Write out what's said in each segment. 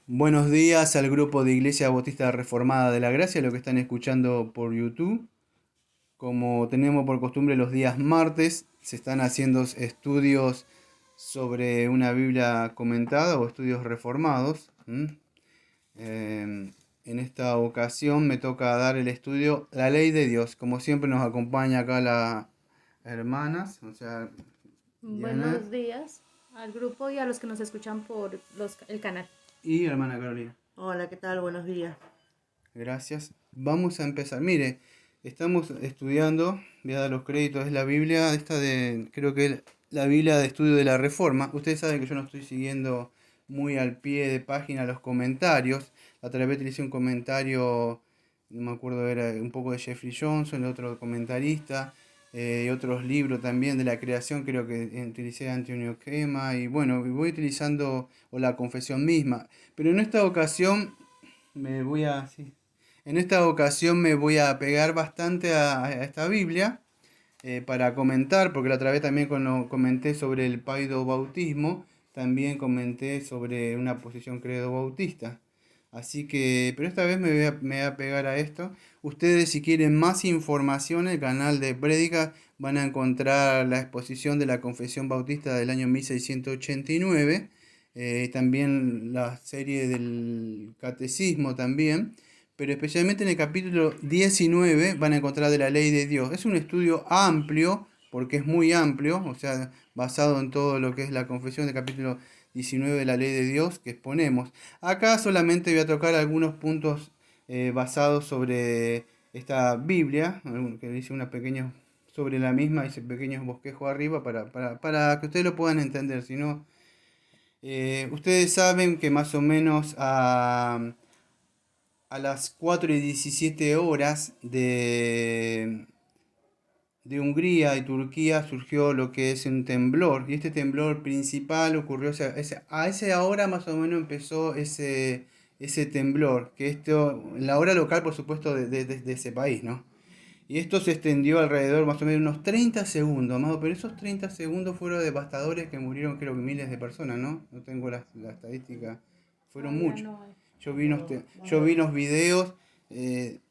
Buenos días al grupo de Iglesia Bautista Reformada de la Gracia, lo que están escuchando por YouTube. Como tenemos por costumbre los días martes, se están haciendo estudios sobre una Biblia comentada o estudios reformados. En esta ocasión me toca dar el estudio La Ley de Dios. Como siempre nos acompaña acá las hermanas, o sea, Diana Buenos días al grupo y a los que nos escuchan por el canal. y hermana Carolina. Hola, ¿qué tal? Buenos días. Gracias. Vamos a empezar. Mire, estamos estudiando, voy a dar los créditos, es la Biblia, creo que es la Biblia de Estudio de la Reforma. Ustedes saben que yo no estoy siguiendo muy al pie de página los comentarios. La otra vez utilicé un comentario, no me acuerdo, era un poco de Jeffrey Johnson, el otro comentarista, y otros libros también de la creación, creo que utilicé a Antonio Quema, y bueno, voy utilizando o la confesión misma. Pero en esta ocasión sí, en esta ocasión me voy a pegar bastante a esta Biblia para comentar, porque la otra vez también cuando comenté sobre el paido bautismo, también comenté sobre una posición credo bautista. Así que, pero esta vez me voy a pegar a esto. Ustedes si quieren más información, en el canal de Prédica van a encontrar la exposición de la Confesión Bautista del año 1689, también la serie del Catecismo también, pero especialmente en el capítulo 19 van a encontrar de la ley de Dios. Es un estudio amplio, porque es muy amplio, o sea, basado en todo lo que es la confesión del capítulo 19 de la ley de Dios que exponemos. Acá solamente voy a tocar algunos puntos basados sobre esta Biblia, que dice una pequeña sobre la misma, dice pequeños bosquejos arriba para que ustedes lo puedan entender. Si no, ustedes saben que más o menos a las 4:17 de Hungría y Turquía surgió lo que es un temblor. Y este temblor principal ocurrió, o sea, a esa hora más o menos empezó ese temblor. Que esto, la hora local, por supuesto, de ese país, ¿no? Y esto se extendió alrededor más o menos unos 30 segundos, amado. Pero esos 30 segundos fueron devastadores que murieron creo que miles de personas, ¿no? No tengo la estadística. Fueron Todavía muchos. no hay. Yo vi unos videos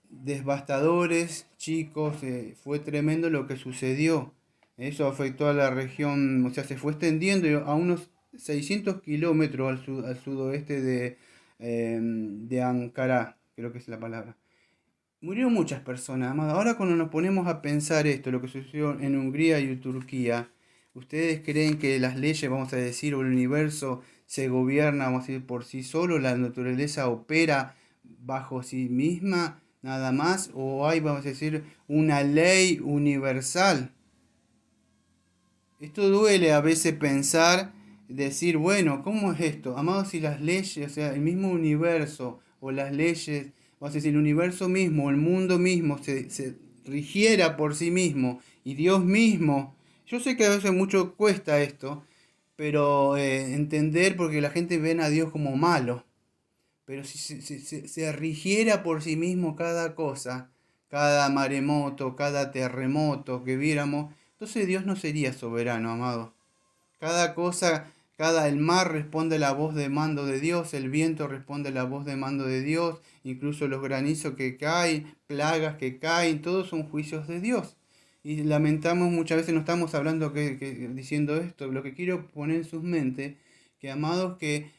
devastadores, chicos, fue tremendo lo que sucedió. Eso afectó a la región, o sea, se fue extendiendo a unos 600 kilómetros al sudoeste de Ankara, creo que es la palabra. Murieron muchas personas, amado. Ahora cuando nos ponemos a pensar esto, lo que sucedió en Hungría y Turquía, ¿ustedes creen que las leyes, vamos a decir, o el universo se gobierna, vamos a decir, por sí solo, la naturaleza opera bajo sí misma, nada más, o hay, vamos a decir, una ley universal? Esto duele a veces pensar, decir, bueno, ¿cómo es esto? Amados, si las leyes, o sea, el mismo universo o las leyes, o sea, si el universo mismo, el mundo mismo se rigiera por sí mismo y Dios mismo, yo sé que a veces mucho cuesta esto, pero entender porque la gente ve a Dios como malo, pero si se rigiera por sí mismo cada cosa, cada maremoto, cada terremoto que viéramos, entonces Dios no sería soberano, amado. Cada cosa, el mar responde a la voz de mando de Dios, el viento responde a la voz de mando de Dios, incluso los granizos que caen, plagas que caen, todos son juicios de Dios. Y lamentamos muchas veces, no estamos hablando diciendo esto, lo que quiero poner en sus mentes, que amados, que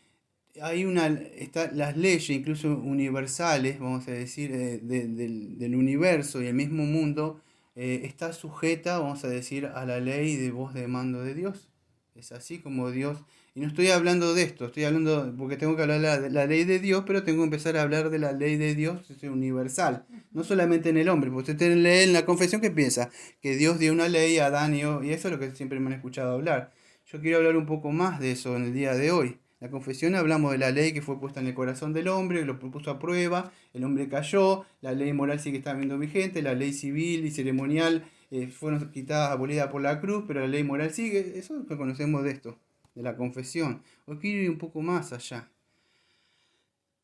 las leyes, incluso universales, vamos a decir, del universo y el mismo mundo, está sujeta, vamos a decir, a la ley de voz de mando de Dios. Es así como Dios. Y no estoy hablando de esto, estoy hablando, porque tengo que hablar de la ley de Dios, pero tengo que empezar a hablar de la ley de Dios, es universal. No solamente en el hombre, porque usted lee en la confesión que piensa que Dios dio una ley a Adán y eso es lo que siempre me han escuchado hablar. Yo quiero hablar un poco más de eso en el día de hoy. La confesión hablamos de la ley que fue puesta en el corazón del hombre, lo puso a prueba, el hombre cayó, la ley moral sigue estando vigente, la ley civil y ceremonial fueron quitadas, abolidas por la cruz, pero la ley moral sigue. Eso es lo que conocemos de esto, de la confesión. Hoy quiero ir un poco más allá.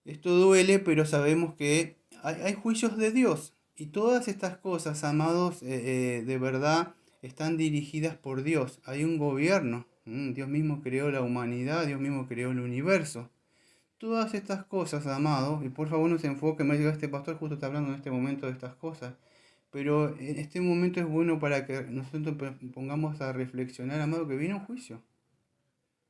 Esto duele, pero sabemos que hay juicios de Dios. Y todas estas cosas, amados, de verdad están dirigidas por Dios. Hay un gobierno. Dios mismo creó la humanidad, Dios mismo creó el universo. todas estas cosas, amado, y por favor no se enfoque, me diga este pastor justo está hablando en este momento de estas cosas, pero en este momento es bueno para que nosotros pongamos a reflexionar, amado, que viene un juicio.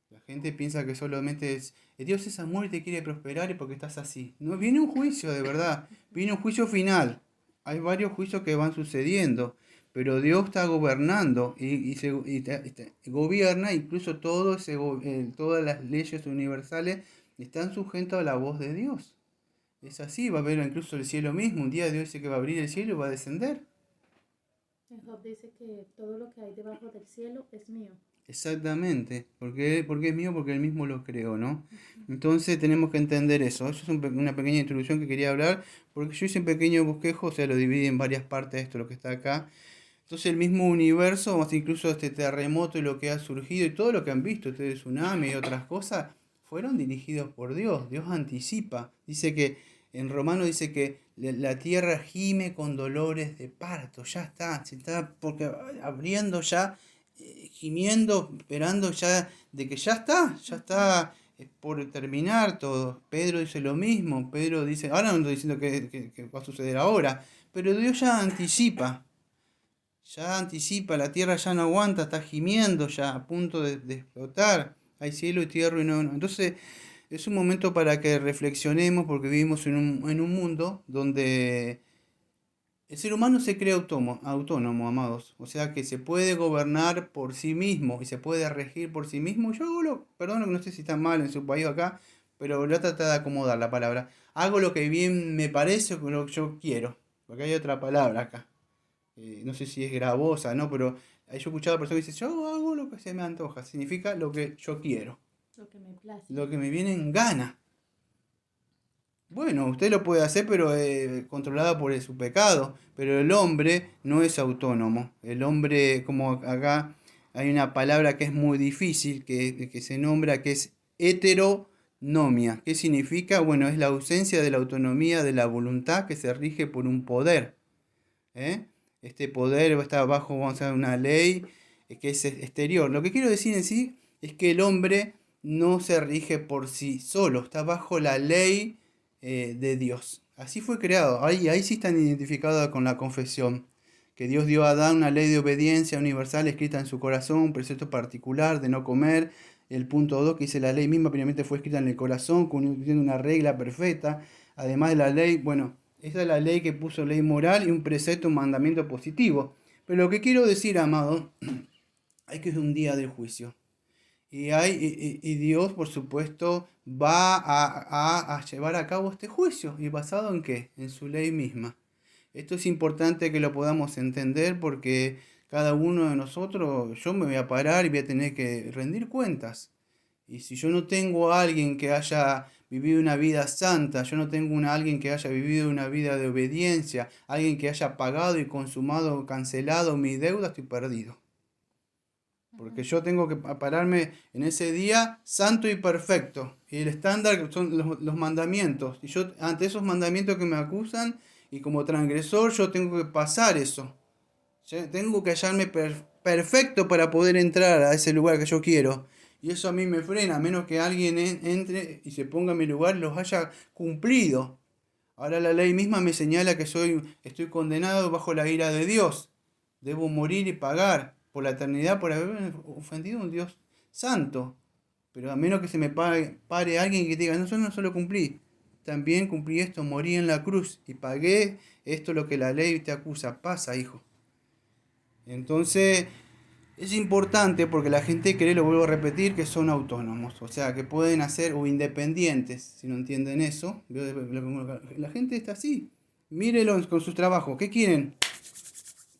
La gente piensa que solamente es, Dios es amor y te quiere prosperar y porque estás así. No, viene un juicio, de verdad, viene un juicio final. Hay varios juicios que van sucediendo, pero Dios está gobernando y gobierna, incluso todas las leyes universales están sujetas a la voz de Dios. Es así, va a haber incluso el cielo mismo. Un día Dios dice que va a abrir el cielo y va a descender. En Job dice que todo lo que hay debajo del cielo es mío. Exactamente, porque es mío, porque él mismo lo creó, ¿no? Entonces tenemos que entender eso. Eso es una pequeña introducción que quería hablar, porque yo hice un pequeño bosquejo, o sea, lo dividí en varias partes, esto lo que está acá. Entonces el mismo universo, más incluso este terremoto y lo que ha surgido y todo lo que han visto, este tsunami y otras cosas, fueron dirigidos por Dios. Dios anticipa. Dice que, en Romano dice que la tierra gime con dolores de parto. Ya está, se está porque abriendo ya, gimiendo, esperando ya de que ya está por terminar todo. Pedro dice lo mismo. Pedro dice, ahora no estoy diciendo que va a suceder ahora, pero Dios ya anticipa. Ya anticipa, la tierra ya no aguanta, está gimiendo, ya a punto de explotar. Hay cielo y tierra y no. Entonces, es un momento para que reflexionemos porque vivimos en un mundo donde el ser humano se cree autónomo, amados. O sea que se puede gobernar por sí mismo y se puede regir por sí mismo. Yo hago perdón, no sé si está mal en su país o acá, pero voy a tratar de acomodar la palabra. Hago lo que bien me parece o lo que yo quiero. Porque hay otra palabra acá. No sé si es gravosa, ¿no? Pero yo he escuchado a personas que dicen, yo hago lo que se me antoja. Significa lo que yo quiero. Lo que me place. Lo que me viene en gana. Bueno, usted lo puede hacer, pero controlada por su pecado. Pero el hombre no es autónomo. El hombre, como acá hay una palabra que es muy difícil, que se nombra, que es heteronomia. ¿Qué significa? Bueno, es la ausencia de la autonomía de la voluntad que se rige por un poder. ¿Eh? Este poder está bajo, vamos a ver, una ley que es exterior. Lo que quiero decir en sí es que el hombre no se rige por sí solo, está bajo la ley de Dios. Así fue creado. Ahí sí están identificados con la confesión. Que Dios dio a Adán una ley de obediencia universal escrita en su corazón, un precepto particular de no comer. El punto 2 que dice la ley misma primeramente fue escrita en el corazón, cumpliendo una regla perfecta. Además de la ley, bueno, esa es la ley que puso ley moral y un precepto, un mandamiento positivo. Pero lo que quiero decir, amado, hay que es un día del juicio. Y Dios, por supuesto, va a llevar a cabo este juicio. ¿Y basado en qué? En su ley misma. Esto es importante que lo podamos entender porque cada uno de nosotros, yo me voy a parar y voy a tener que rendir cuentas. Y si yo no tengo a alguien que haya vivido una vida santa, yo no tengo a alguien que haya vivido una vida de obediencia, alguien que haya pagado y consumado, cancelado mi deuda, estoy perdido. Porque yo tengo que pararme en ese día santo y perfecto. Y el estándar son los mandamientos. Y yo ante esos mandamientos que me acusan y como transgresor yo tengo que pasar eso. Tengo que hallarme perfecto para poder entrar a ese lugar que yo quiero. Y eso a mí me frena, a menos que alguien entre y se ponga en mi lugar y los haya cumplido. Ahora la ley misma me señala que estoy condenado bajo la ira de Dios. Debo morir y pagar por la eternidad por haber ofendido a un Dios santo. Pero a menos que se me pare alguien que diga, no, yo no solo cumplí, también cumplí esto, morí en la cruz y pagué esto lo que la ley te acusa. Pasa, hijo. Entonces, es importante porque la gente cree, lo vuelvo a repetir, que son autónomos, o sea, que pueden hacer o independientes, si no entienden eso. La gente está así. Mírenlo con sus trabajos. ¿Qué quieren?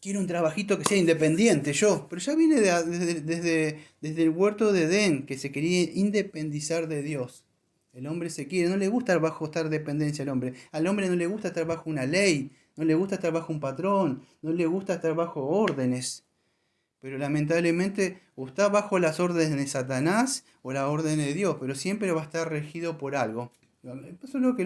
Quiero un trabajito que sea independiente, yo. Pero ya viene desde el huerto de Edén, que se quería independizar de Dios. El hombre se quiere, no le gusta estar dependencia al hombre. Al hombre no le gusta estar bajo una ley, no le gusta estar bajo un patrón, no le gusta estar bajo órdenes. Pero lamentablemente o está bajo las órdenes de Satanás o la orden de Dios, pero siempre va a estar regido por algo. Solo que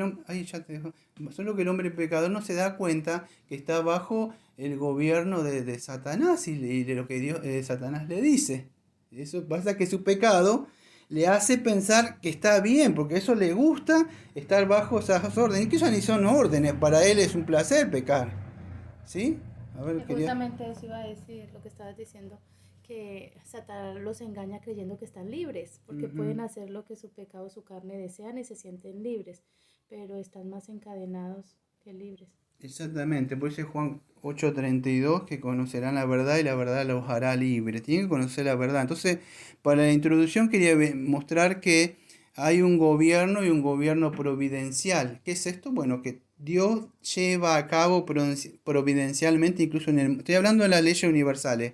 el hombre pecador no se da cuenta que está bajo el gobierno de Satanás y de lo que Satanás le dice. Eso pasa que su pecado le hace pensar que está bien, porque eso le gusta estar bajo esas órdenes. Y que eso ni son órdenes, para él es un placer pecar. ¿Sí? A ver, Que quería... justamente eso iba a decir, lo que estabas diciendo, que Satanás los engaña creyendo que están libres, porque Ujú. pueden hacer lo que su pecado, su carne desean y se sienten libres, pero están más encadenados que libres. Exactamente, por eso es Juan 8:32 que conocerán la verdad y la verdad los hará libre. Tienen que conocer la verdad. Entonces, para la introducción quería mostrar que hay un gobierno y un gobierno providencial. ¿Qué es esto? Bueno, que Dios lleva a cabo providencialmente, incluso estoy hablando de las leyes universales.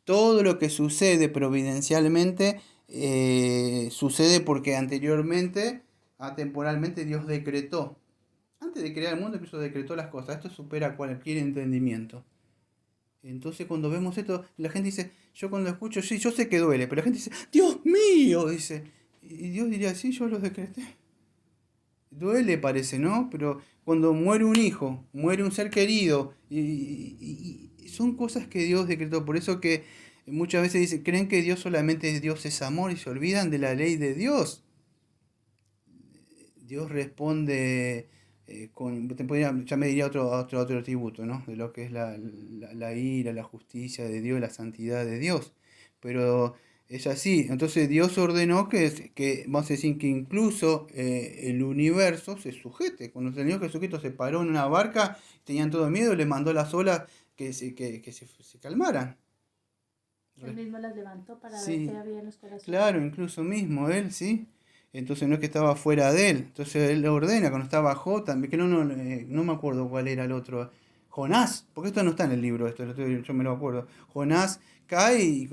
Todo lo que sucede providencialmente sucede porque anteriormente, atemporalmente, Dios decretó. Antes de crear el mundo, incluso decretó las cosas. Esto supera cualquier entendimiento. Entonces, cuando vemos esto, la gente dice, yo cuando escucho, sí, yo sé que duele, pero la gente dice, Dios mío, dice. Y Dios diría, sí, yo los decreté. Duele, parece, ¿no? Pero cuando muere un hijo, muere un ser querido, y son cosas que Dios decretó. Por eso que muchas veces dicen, creen que Dios solamente es Dios es amor y se olvidan de la ley de Dios. Dios responde ya me diría otro atributo, ¿no? De lo que es la ira, la justicia de Dios, la santidad de Dios. Pero es así. Entonces Dios ordenó que vamos a decir, que incluso el universo se sujete. Cuando el Señor Jesucristo se paró en una barca, tenían todo miedo, le mandó las olas que se calmaran. Él mismo las levantó para ver qué Sí, había en los corazones. claro, incluso mismo él, ¿sí? Entonces no es que estaba fuera de él. Entonces él le ordena cuando estaba también que no me acuerdo cuál era el otro. Jonás, porque esto no está en el libro, yo me lo acuerdo. Jonás cae y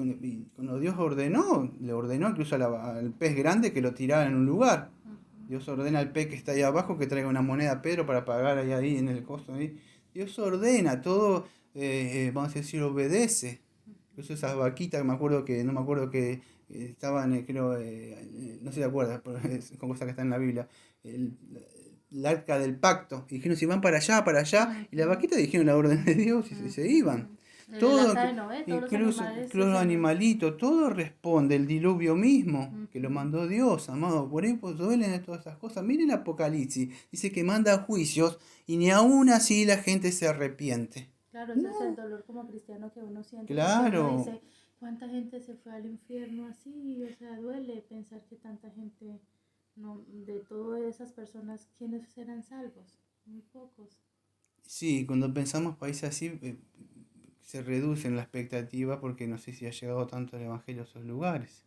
cuando Dios ordenó, le ordenó incluso al pez grande que lo tirara en un lugar. Ujú. Dios ordena al pez que está ahí abajo que traiga una moneda a Pedro para pagar ahí en el costo. Ahí. Dios ordena, todo, vamos a decir, obedece. Incluso esas vaquitas, me acuerdo que, no me acuerdo que estaban, creo, no sé si te acuerdas, pero con cosas que están en la Biblia, el, el arca del pacto. Y dijeron, si van para allá, y las Ujú, vaquitas dijeron la orden de Dios y se iban. ujú. En el Todo, arca de Noé, todos los animales incluso se los llenaron. animalitos, todo responde, el diluvio mismo, que lo Ujú. mandó Dios, amado. Por ahí pues, duelen todas esas cosas. Miren Apocalipsis, dice que manda juicios y ni aún así la gente se arrepiente. Claro, ese es el No, dolor como cristiano que uno siente porque uno claro. dice, ¿cuánta gente se fue al infierno así? O sea, duele pensar que tanta gente, no, de todas esas personas, ¿quiénes serán salvos? Muy pocos. Sí, cuando pensamos países así, se reducen la expectativa porque no sé si ha llegado tanto el Evangelio a esos lugares.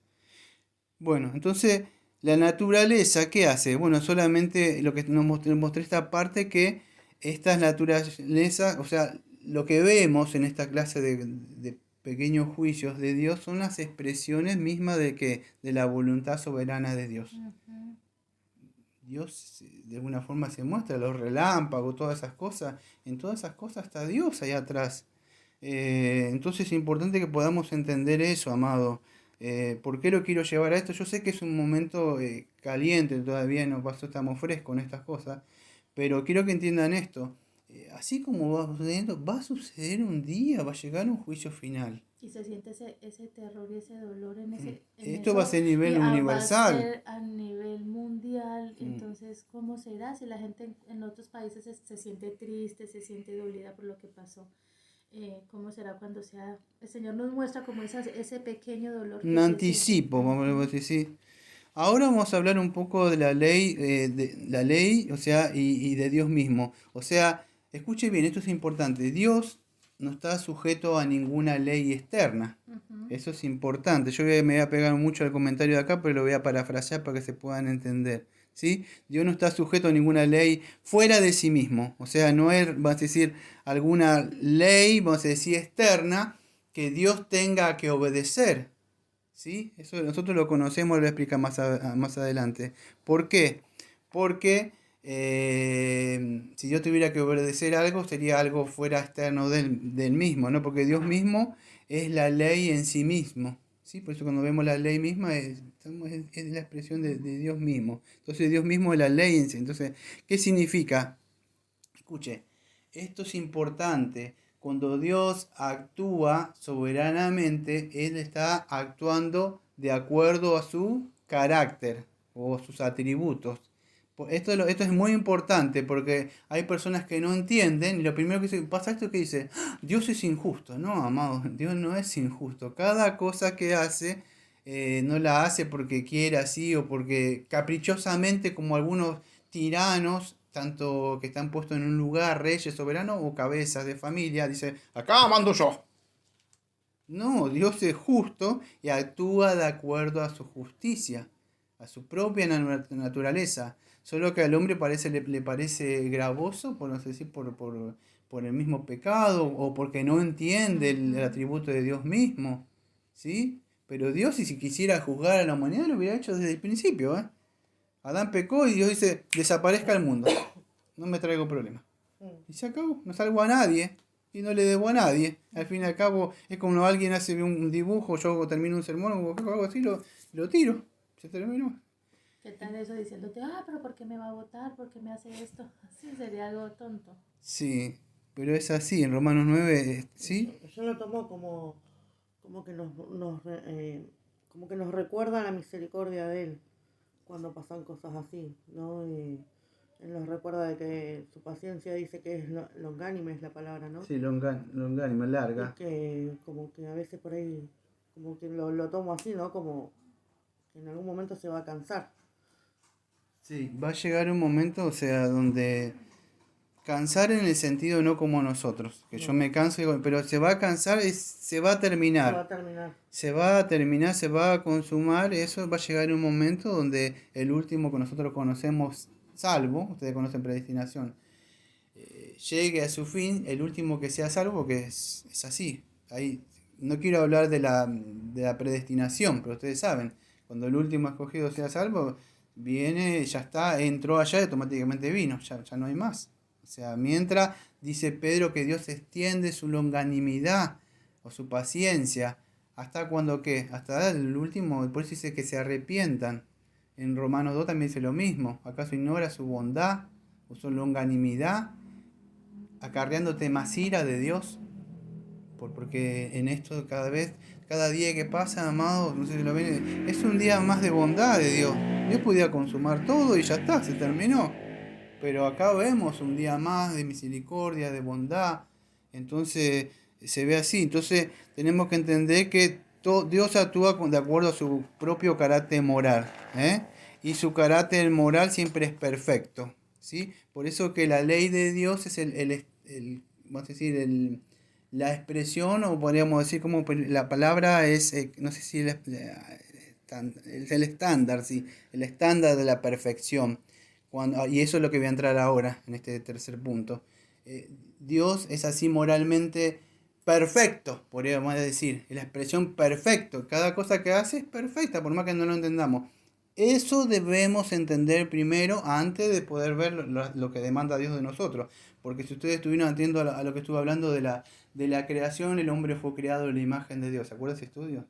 Bueno, entonces, la naturaleza, ¿qué hace? Bueno, solamente lo que nos mostré esta parte que estas naturalezas, o sea, lo que vemos en esta clase de pequeños juicios de Dios son las expresiones mismas de la voluntad soberana de Dios. Ujú. Dios de alguna forma se muestra, los relámpagos, todas esas cosas, en todas esas cosas está Dios ahí atrás. Entonces es importante que podamos entender eso, amado. ¿Por qué lo quiero llevar a esto? Yo sé que es un momento caliente, todavía no pasó, estamos frescos en estas cosas, pero quiero que entiendan esto. Así como va a suceder un día, va a llegar un juicio final. Y se siente ese terror y ese dolor en, en Esto va a eso, ser a y nivel va a universal. ser a nivel mundial. Mm. Entonces, ¿cómo será si la gente en otros países se siente triste, se siente dolida por lo que pasó? ¿Cómo será cuando sea? El Señor nos muestra como ese pequeño dolor Un que se siente. anticipo, vamos a Ujú, decir. Ahora vamos a hablar un poco de la ley, o sea, y de Dios mismo. O sea, escuche bien, esto es importante. Dios no está sujeto a ninguna ley externa. ujú. Eso es importante. Me voy a pegar mucho al comentario de acá, pero lo voy a parafrasear para que se puedan entender. ¿Sí? Dios no está sujeto a ninguna ley fuera de sí mismo. O sea, no es, vamos a decir, alguna ley, vamos a decir, externa que Dios tenga que obedecer. ¿Sí? Eso nosotros lo conocemos, lo voy a explicar más adelante. ¿Por qué? Porque si yo tuviera que obedecer algo, sería algo fuera externo del mismo, ¿no? Porque Dios mismo es la ley en sí mismo. ¿Sí? Por eso cuando vemos la ley misma es la expresión de Dios mismo. Entonces Dios mismo es la ley en sí. Entonces, ¿qué significa? Escuche, esto es importante. Cuando Dios actúa soberanamente, Él está actuando de acuerdo a su carácter o sus atributos. Esto es muy importante porque hay personas que no entienden y lo primero que pasa esto es que dice: "Ah, Dios es injusto". No, amado, Dios no es injusto. Cada cosa que hace no la hace porque quiere así o porque caprichosamente, como algunos tiranos, tanto que están puestos en un lugar, reyes, soberanos o cabezas de familia, dice: "Acá mando yo". No, Dios es justo y actúa de acuerdo a su justicia, a su propia naturaleza. Solo que al hombre le parece gravoso, por no sé si por el mismo pecado o porque no entiende el Ujú. atributo de Dios mismo. ¿Sí? Pero Dios, si quisiera juzgar a la humanidad, lo hubiera hecho desde el principio, ¿eh? Adán pecó y Dios dice: "Desaparezca el mundo. No me traigo problema". Mm. Y se acabó, no salvo a nadie y no le debo a nadie. Al fin y al cabo, es como cuando alguien hace un dibujo, yo termino un sermón o algo así, lo tiro, se terminó. ¿Qué tal eso diciéndote, pero ¿por qué me va a votar? ¿Por qué me hace esto? Así sería algo tonto. Sí, pero es así, en Romanos 9, ¿sí? Yo lo tomo como que como que nos recuerda la misericordia de Él cuando pasan cosas así, ¿no? Y Él nos recuerda de que su paciencia dice que es longánime, es la palabra, ¿no? Sí, longánime, Y larga. que como que a veces por ahí, como que lo tomo así, ¿no? Como que en algún momento se va a cansar. Sí, va a llegar un momento, o sea, donde cansar en el sentido no como nosotros, que yo No, me canso, pero se va a cansar, se va a se va terminar. a terminar. Se va a terminar, se va a consumar, eso va a llegar un momento donde el último que nosotros conocemos, salvo, ustedes conocen predestinación, llegue a su fin, el último que sea salvo, que es así. Ahí, no quiero hablar de la predestinación, pero ustedes saben, cuando el último escogido sea salvo, viene, ya está, entró allá y automáticamente vino, ya no hay más. O sea, mientras dice Pedro que Dios extiende su longanimidad o su paciencia, hasta cuando qué, hasta el último, por eso dice que se arrepientan. En Romanos 2 también dice lo mismo. ¿Acaso ignora su bondad o su longanimidad, acarreándote más ira de Dios? Porque en esto cada día que pasa, amado, no sé si lo ven, es un día más de bondad de Dios. Dios podía consumar todo y ya está, se terminó. Pero acá vemos un día más de misericordia, de bondad. Entonces se ve así. Entonces tenemos que entender que Dios actúa de acuerdo a su propio carácter moral. ¿Eh? Y su carácter moral siempre es perfecto. ¿Sí? Por eso que la ley de Dios es vamos a decir, la expresión, o podríamos decir como la palabra es, no sé si es el estándar, sí, el estándar de la perfección. Y eso es lo que voy a entrar ahora, en este tercer punto. Dios es así moralmente perfecto, podríamos decir. Es la expresión perfecto. Cada cosa que hace es perfecta, por más que no lo entendamos. Eso debemos entender primero antes de poder ver lo que demanda Dios de nosotros. Porque si ustedes estuvieron atentos a lo que estuve hablando de la creación, el hombre fue creado en la imagen de Dios. ¿Se acuerdan ese estudio?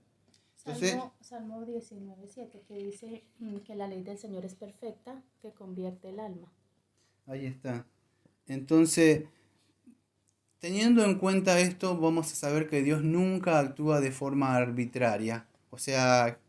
Entonces, Salmo 19:7 que dice que la ley del Señor es perfecta, que convierte el alma. ahí está. Entonces, teniendo en cuenta esto, vamos a saber que Dios nunca actúa de forma arbitraria. O sea,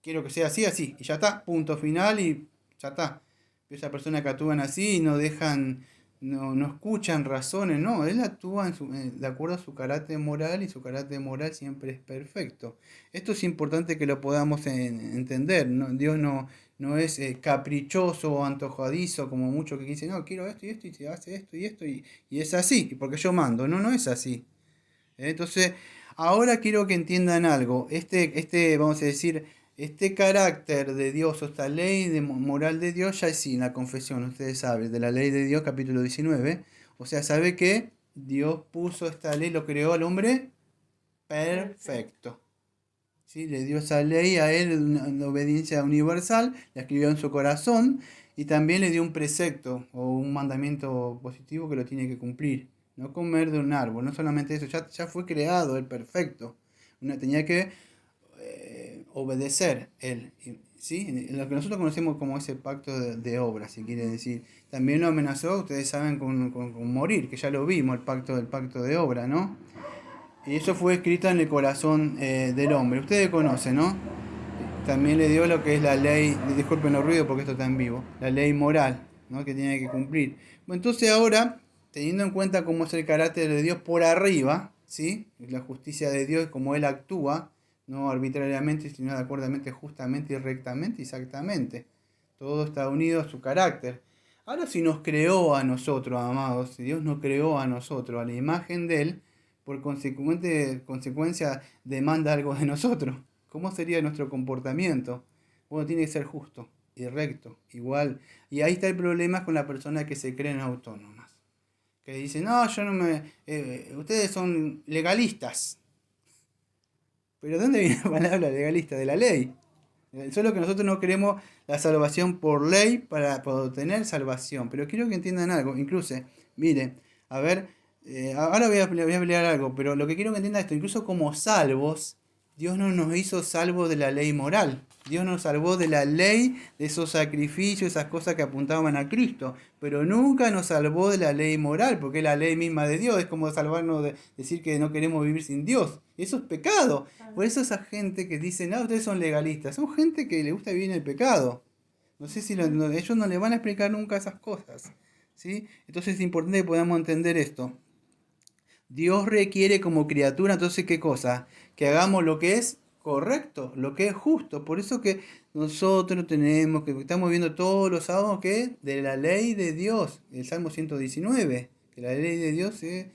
quiero que sea así, así, y ya está, punto final y ya está. Esa persona que actúan así y no dejan, no escuchan razones, no, él actúa de acuerdo a su carácter moral y su carácter moral siempre es perfecto. Esto es importante que lo podamos entender, ¿no? Dios no es caprichoso o antojadizo como muchos que dicen: "No, quiero esto y se hace esto y esto y es así, porque yo mando". No, no es así. Entonces, ahora quiero que entiendan algo. Vamos a decir, este carácter de Dios o esta ley moral de Dios ya es sí, en la confesión, ustedes saben, de la ley de Dios, capítulo 19. O sea, sabe que Dios puso esta ley, lo creó al hombre Perfecto. perfecto. ¿Sí? Le dio esa ley a él, una obediencia universal, la escribió en su corazón y también le dio un precepto o un mandamiento positivo que lo tiene que cumplir. No comer de un árbol, no solamente eso, ya fue creado el perfecto. Tenía que obedecer él. ¿Sí? En lo que nosotros conocemos como ese pacto de obra, si quiere decir. También lo amenazó, ustedes saben, con morir, que ya lo vimos, el pacto de obra, ¿no? Y eso fue escrito en el corazón del hombre. Ustedes conocen, ¿no? también le dio lo que es la ley, disculpen los ruidos porque esto está en vivo, la ley moral, ¿no? Que tiene que cumplir. Bueno, entonces ahora, teniendo en cuenta cómo es el carácter de Dios por arriba, ¿sí? La justicia de Dios, como Él actúa, no arbitrariamente, sino de acuerdamente, justamente y rectamente, exactamente. Todo está unido a su carácter. Ahora si nos creó a nosotros, amados, si Dios nos creó a nosotros, a la imagen de Él, por consecuencia demanda algo de nosotros. ¿Cómo sería nuestro comportamiento? Bueno, tiene que ser justo y recto, igual. Y ahí está el problema con las personas que se creen autónomas. Que dicen, no, yo no me... ustedes son legalistas. ¿Pero de dónde viene la palabra legalista? De la ley. Solo que nosotros no queremos la salvación por ley para obtener salvación. Pero quiero que entiendan algo. Incluso, mire, a ver, ahora voy a pelear algo, pero lo que quiero que entiendan esto, incluso como salvos, Dios no nos hizo salvos de la ley moral. Dios nos salvó de la ley, de esos sacrificios, esas cosas que apuntaban a Cristo. Pero nunca nos salvó de la ley moral, porque es la ley misma de Dios. Es como salvarnos de decir que no queremos vivir sin Dios. Eso es pecado. Por eso esa gente que dice, no, ustedes son legalistas, son gente que le gusta vivir en el pecado. No sé si ellos no le van a explicar nunca esas cosas. ¿Sí? Entonces es importante que podamos entender esto. Dios requiere como criatura, entonces, ¿qué cosa? Que hagamos lo que es correcto, lo que es justo. Por eso que nosotros tenemos, que estamos viendo todos los sábados, que de la ley de Dios, el Salmo 119, que la ley de Dios es,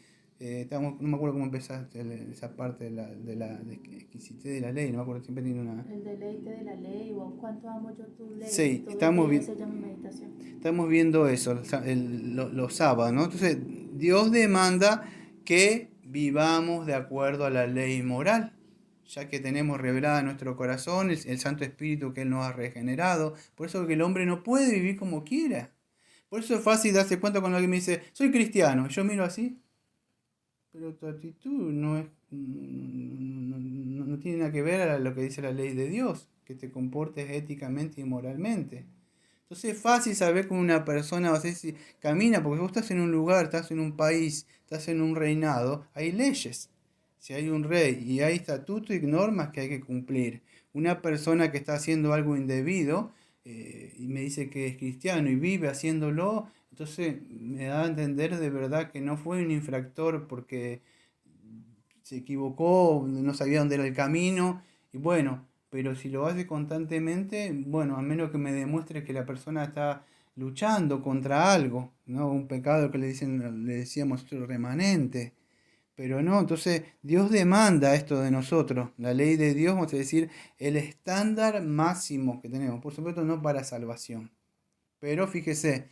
no me acuerdo cómo empezaste esa parte de que hiciste de la ley, no me acuerdo, siempre tiene una... El deleite de la ley, o cuánto amo yo tu ley. Sí, Todo estamos el día viendo. se llama meditación. Estamos viendo eso, los sábados, ¿no? Entonces, Dios demanda que vivamos de acuerdo a la ley moral, ya que tenemos revelada en nuestro corazón el Santo Espíritu que Él nos ha regenerado. Por eso que el hombre no puede vivir como quiera. Por eso es fácil darse cuenta cuando alguien me dice, soy cristiano, y yo miro así, pero tu actitud no tiene nada que ver a lo que dice la ley de Dios, que te comportes éticamente y moralmente. Entonces es fácil saber cómo una persona, o sea, si camina, porque vos estás en un lugar, estás en un país, estás en un reinado, hay leyes. Si hay un rey y hay estatutos y normas que hay que cumplir. Una persona que está haciendo algo indebido y me dice que es cristiano y vive haciéndolo, entonces me da a entender de verdad que no fue un infractor porque se equivocó, no sabía dónde era el camino y bueno. Pero si lo hace constantemente, bueno, a menos que me demuestre que la persona está luchando contra algo, ¿no? Un pecado que le decíamos remanente. Pero no, entonces Dios demanda esto de nosotros. La ley de Dios, vamos a decir, el estándar máximo que tenemos. Por supuesto, no para salvación. Pero fíjese,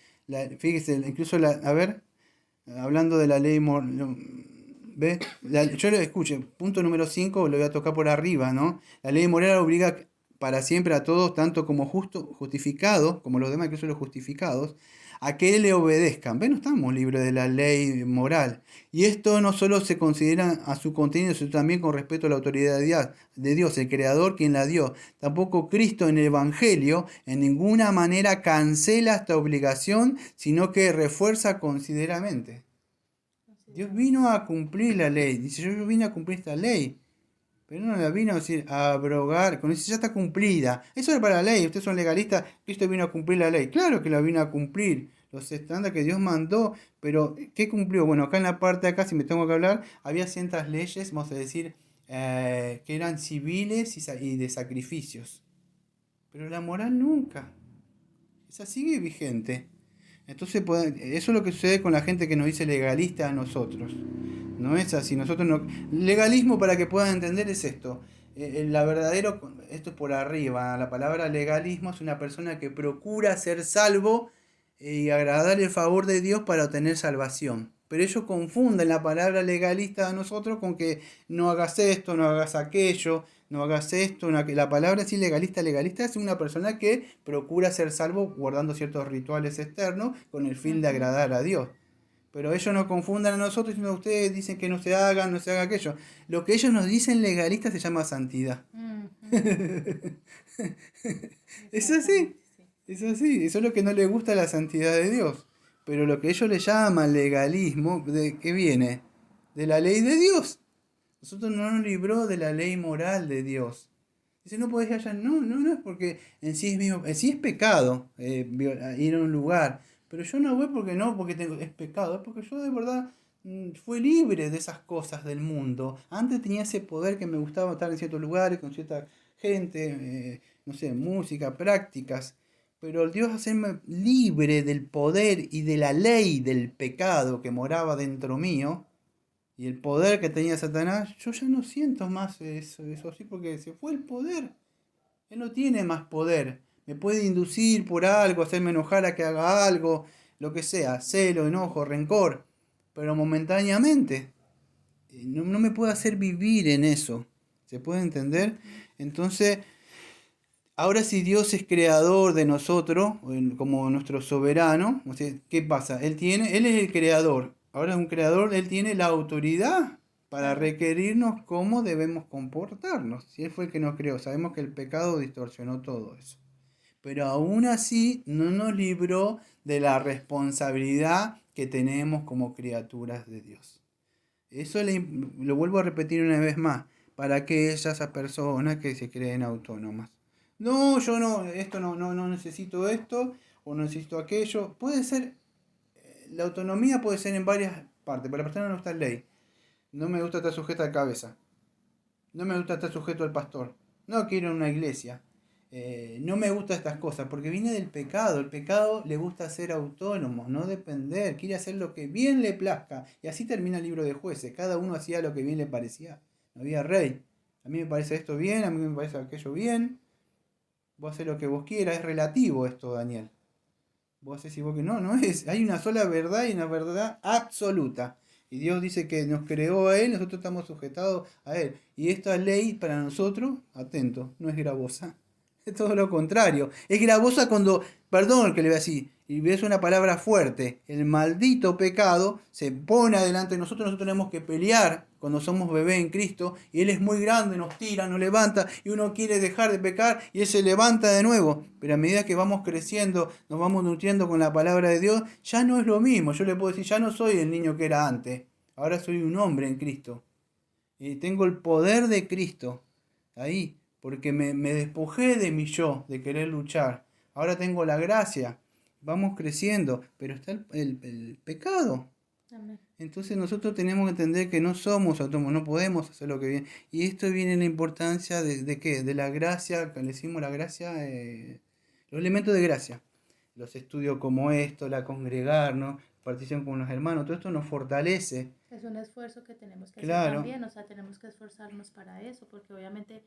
incluso a ver, hablando de la ley ¿ve? Yo lo escuché, punto número 5, lo voy a tocar por arriba, ¿no? La ley moral obliga para siempre a todos, tanto como justificados, como los demás, incluso los justificados, a que le obedezcan. ¿Ven? No estamos libres de la ley moral. Y esto no solo se considera a su contenido, sino también con respeto a la autoridad de Dios, el Creador, quien la dio. Tampoco Cristo en el Evangelio en ninguna manera cancela esta obligación, sino que refuerza considerablemente. Dios vino a cumplir la ley. Dice, yo vine a cumplir esta ley. Pero no la vino a decir, a abrogar. Con eso ya está cumplida. Eso era para la ley. Ustedes son legalistas. Cristo vino a cumplir la ley. Claro que la vino a cumplir. Los estándares que Dios mandó. Pero, ¿qué cumplió? Bueno, acá en la parte de acá, si me tengo que hablar, había ciertas leyes, vamos a decir, que eran civiles y de sacrificios. Pero la moral nunca. Esa sigue vigente. Entonces, eso es lo que sucede con la gente que nos dice legalista a nosotros. No es así. Nosotros no. Legalismo, para que puedan entender, es esto. Esto es por arriba. La palabra legalismo es una persona que procura ser salvo y agradar el favor de Dios para obtener salvación. Pero ellos confunden la palabra legalista a nosotros con que no hagas esto, no hagas aquello, no hagas esto. La palabra sí legalista es una persona que procura ser salvo guardando ciertos rituales externos con el fin de agradar a Dios. Pero ellos nos confundan a nosotros diciendo, ustedes dicen que no se haga aquello. Lo que ellos nos dicen legalistas se llama santidad. Es así. Es así. Eso es lo que no les gusta la santidad de Dios. Pero lo que ellos le llaman legalismo, ¿de qué viene? De la ley de Dios. Nosotros no nos libró de la ley moral de Dios. Dice, no podés ir allá. No, no, no es porque en sí es pecado ir a un lugar. Pero yo no voy porque no, porque es pecado. Es porque yo de verdad fui libre de esas cosas del mundo. Antes tenía ese poder que me gustaba estar en ciertos lugares, con cierta gente, no sé, música, prácticas. Pero el Dios hacerme libre del poder y de la ley del pecado que moraba dentro mío, y el poder que tenía Satanás, yo ya no siento más eso así porque se fue el poder. Él no tiene más poder. Me puede inducir por algo, hacerme enojar a que haga algo, lo que sea, celo, enojo, rencor, pero momentáneamente. No, no me puede hacer vivir en eso. ¿Se puede entender? Entonces, ahora si Dios es creador de nosotros, como nuestro soberano, o sea, ¿qué pasa? Él es el creador. Ahora es un creador, él tiene la autoridad para Claro. requerirnos cómo debemos comportarnos. Si él fue el que nos creó, sabemos que el pecado distorsionó todo eso. Pero aún así no nos libró de la responsabilidad que tenemos como criaturas de Dios. Eso lo vuelvo a repetir una vez más, para aquellas personas que se creen autónomas. No, yo no, esto no necesito esto o no necesito aquello. Puede ser, la autonomía puede ser en varias partes, pero la persona no está en ley. No me gusta estar sujeta a cabeza. No me gusta estar sujeto al pastor. No quiero una iglesia. No me gusta estas cosas porque viene del pecado. El pecado le gusta ser autónomo, no depender. Quiere hacer lo que bien le plazca. Y así termina el libro de Jueces. Cada uno hacía lo que bien le parecía. No había rey. A mí me parece esto bien, a mí me parece aquello bien. Vos haces lo que vos quieras. Es relativo esto, Daniel. Vos decís vos que no, no es. Hay una sola verdad y una verdad absoluta. Y Dios dice que nos creó a Él, nosotros estamos sujetados a Él. Y esta ley para nosotros, atento, no es gravosa. Es todo lo contrario. Es gravosa cuando, perdón que le vea así, y ves una palabra fuerte, el maldito pecado se pone adelante de nosotros, nosotros tenemos que pelear cuando somos bebé en Cristo, y Él es muy grande, nos tira, nos levanta, y uno quiere dejar de pecar, y Él se levanta de nuevo. Pero a medida que vamos creciendo, nos vamos nutriendo con la palabra de Dios, ya no es lo mismo. Yo le puedo decir, ya no soy el niño que era antes, ahora soy un hombre en Cristo. Y tengo el poder de Cristo ahí, porque me despojé de mi yo, de querer luchar. Ahora tengo la gracia, vamos creciendo, pero está el pecado. Amén. Entonces nosotros tenemos que entender que no somos autónomos, no podemos hacer lo que viene. Y esto viene en la importancia de qué, de la gracia, que le decimos la gracia, los elementos de gracia. Los estudios como esto, la congregarnos, participación con los hermanos, todo esto nos fortalece. Es un esfuerzo que tenemos que hacer Claro, también, o sea, tenemos que esforzarnos para eso, porque obviamente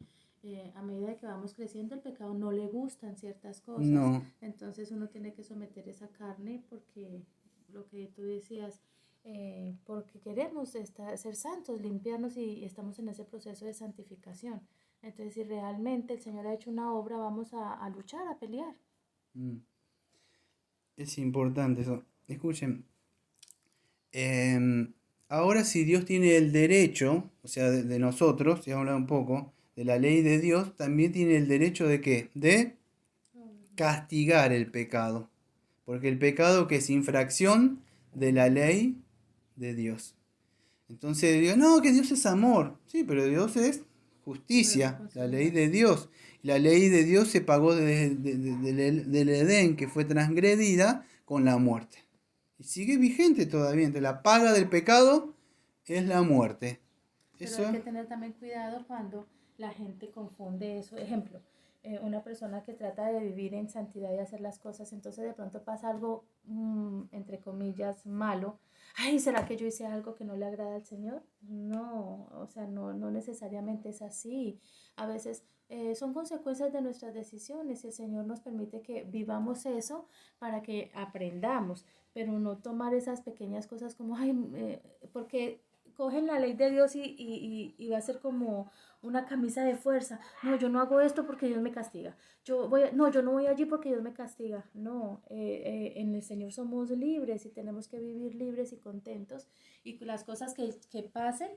a medida que vamos creciendo el pecado no le gustan ciertas cosas, no. entonces uno tiene que someter esa carne porque lo que tú decías, porque queremos ser santos, limpiarnos y estamos en ese proceso de santificación. Entonces, si realmente el Señor ha hecho una obra, vamos a luchar, a pelear. Mm. Es importante eso. Escuchen, em, ahora si Dios tiene el derecho, o sea, de nosotros, si vamos a hablar un poco, de la ley de Dios, también tiene el derecho de qué? De castigar el pecado. Porque el pecado que es infracción de la ley de Dios. Entonces digo, no, que Dios es amor. Sí, pero Dios es justicia, la ley de Dios. La ley de Dios se pagó del Edén, que fue transgredida con la muerte. Y sigue vigente todavía. Entonces, la paga del pecado es la muerte. Pero hay Eso, que tener también cuidado cuando la gente confunde eso. Ejemplo, una persona que trata de vivir en santidad y hacer las cosas, entonces de pronto pasa algo, entre comillas, malo. Ay, ¿será que yo hice algo que no le agrada al Señor? No, o sea, no necesariamente es así. A veces son consecuencias de nuestras decisiones y el Señor nos permite que vivamos eso para que aprendamos, pero no tomar esas pequeñas cosas como, ay, porque cogen la ley de Dios y va a ser como una camisa de fuerza. No, yo no hago esto porque Dios me castiga. No, yo no voy allí porque Dios me castiga. No, en el Señor somos libres y tenemos que vivir libres y contentos. Y las cosas que pasen,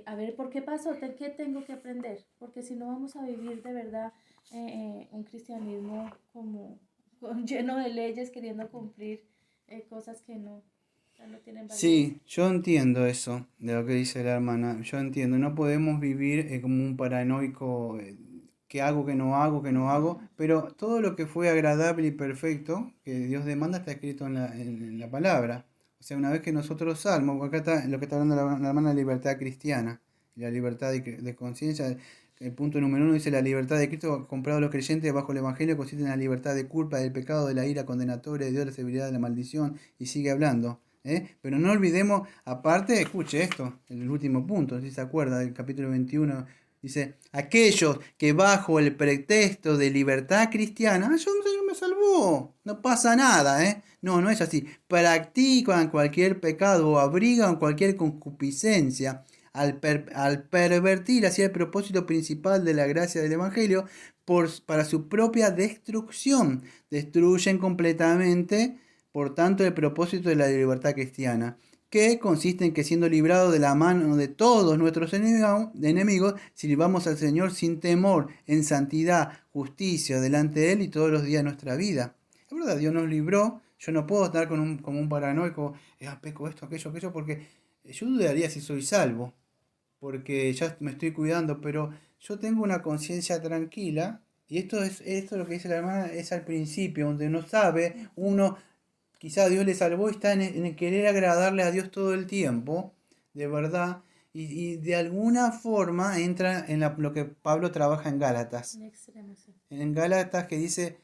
a ver por qué pasó, qué tengo que aprender. Porque si no vamos a vivir de verdad un cristianismo como lleno de leyes, queriendo cumplir cosas que no tienen validez. sí, yo entiendo eso de lo que dice la hermana. Yo entiendo, no podemos vivir como un paranoico que hago, que no hago, pero todo lo que fue agradable y perfecto que Dios demanda está escrito en la palabra. O sea, una vez que nosotros salmos, acá está lo que está hablando la hermana libertad cristiana, la libertad de conciencia. El punto número 1 dice: la libertad de Cristo comprado a los creyentes bajo el Evangelio consiste en la libertad de culpa, del pecado, de la ira condenatoria, de Dios, de la severidad, de la maldición, y sigue hablando. Pero no olvidemos, aparte, escuche esto, el último punto, si se acuerda del capítulo 21, dice: aquellos que bajo el pretexto de libertad cristiana, yo un Señor me salvó, no pasa nada, no, no es así, practican cualquier pecado o abrigan cualquier concupiscencia al pervertir así el propósito principal de la gracia del Evangelio para su propia destrucción, destruyen completamente, por tanto, el propósito de la libertad cristiana, que consiste en que, siendo librados de la mano de todos nuestros enemigos, sirvamos al Señor sin temor, en santidad, justicia, delante de Él y todos los días de nuestra vida. Es verdad, Dios nos libró. Yo no puedo estar como un paranoico, peco esto, aquello, porque yo dudaría si soy salvo, porque ya me estoy cuidando, pero yo tengo una conciencia tranquila, y esto lo que dice la hermana es al principio, donde no sabe, uno, quizá Dios le salvó y está en el querer agradarle a Dios todo el tiempo, de verdad, y de alguna forma entra en lo que Pablo trabaja en Gálatas. En extremo, sí. En Gálatas, que dice: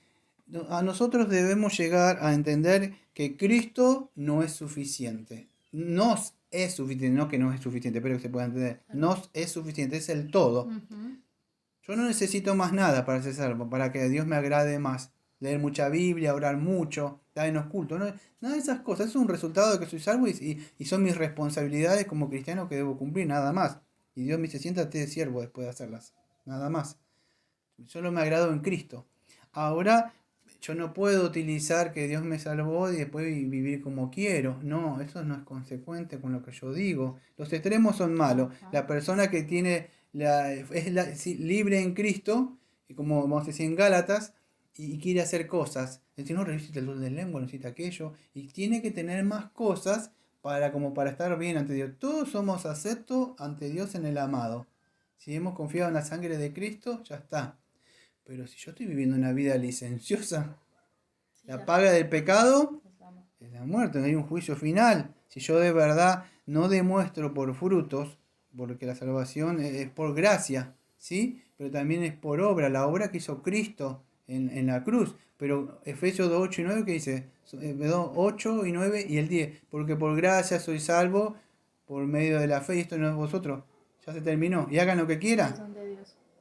a nosotros debemos llegar a entender que Cristo no es suficiente. Nos es suficiente, no que no es suficiente, pero que se pueda entender. Nos es suficiente, es el todo. Yo no necesito más nada para ser salvo, para que Dios me agrade más. Leer mucha Biblia, orar mucho, dar en los cultos. No, nada de esas cosas. Es un resultado de que soy salvo y son mis responsabilidades como cristiano que debo cumplir, nada más. Y Dios me dice: siéntate de siervo después de hacerlas. Nada más. Solo me agrado en Cristo. Ahora, yo no puedo utilizar que Dios me salvó y después vivir como quiero. No, eso no es consecuente con lo que yo digo. Los extremos son malos. La persona que tiene libre en Cristo, y como vamos a decir en Gálatas, y quiere hacer cosas. Si no, necesita el don de lengua, necesita aquello, y tiene que tener más cosas como para estar bien ante Dios. Todos somos aceptos ante Dios en el amado. Si hemos confiado en la sangre de Cristo, ya está. Pero si yo estoy viviendo una vida licenciosa, la paga del pecado es la muerte, no hay un juicio final. Si yo de verdad no demuestro por frutos, porque la salvación es por gracia, ¿sí? Pero también es por obra, la obra que hizo Cristo en la cruz. Pero Efesios 2, 8 y 9, ¿qué dice? 8 y 9 y el 10. Porque por gracia soy salvo por medio de la fe, y esto no es vosotros. Ya se terminó. Y hagan lo que quieran.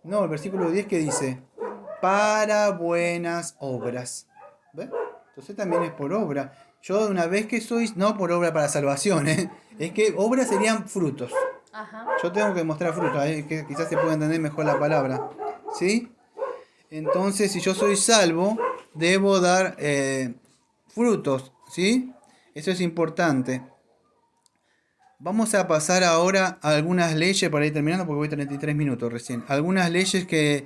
No, el versículo 10 que dice: para buenas obras. ¿Ves? Entonces también es por obra. Yo una vez que soy, no por obra para salvación, es que obras serían frutos. Ajá. Yo tengo que mostrar frutos, que quizás se pueda entender mejor la palabra. ¿Sí? Entonces, si yo soy salvo, debo dar frutos. ¿Sí? Eso es importante. Vamos a pasar ahora a algunas leyes para ir terminando, porque voy 33 minutos recién. Algunas leyes que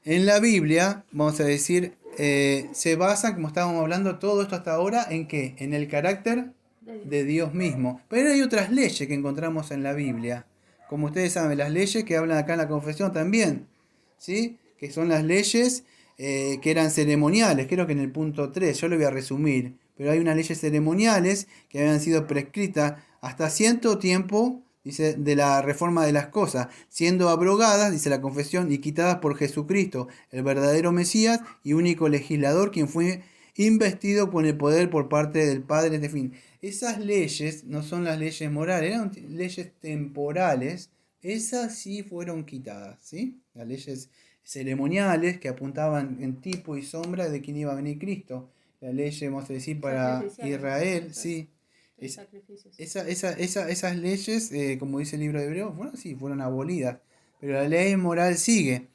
en la Biblia, vamos a decir, se basan, como estábamos hablando, todo esto hasta ahora, ¿en qué? En el carácter de Dios mismo. Pero hay otras leyes que encontramos en la Biblia. Como ustedes saben, las leyes que hablan acá en la confesión también, ¿sí? Que son las leyes que eran ceremoniales, creo que en el punto 3, yo lo voy a resumir. Pero hay unas leyes ceremoniales que habían sido prescritas hasta cierto tiempo, dice, de la reforma de las cosas, siendo abrogadas, dice la confesión, y quitadas por Jesucristo, el verdadero Mesías y único legislador, quien fue investido con el poder por parte del Padre. De fin, esas leyes no son las leyes morales, eran leyes temporales. Esas sí fueron quitadas, ¿sí? Las leyes ceremoniales que apuntaban en tipo y sombra de quién iba a venir Cristo. La ley, vamos a decir, para Israel, sí. Esas leyes, como dice el libro de Hebreos, bueno, sí, fueron abolidas. Pero la ley moral sigue.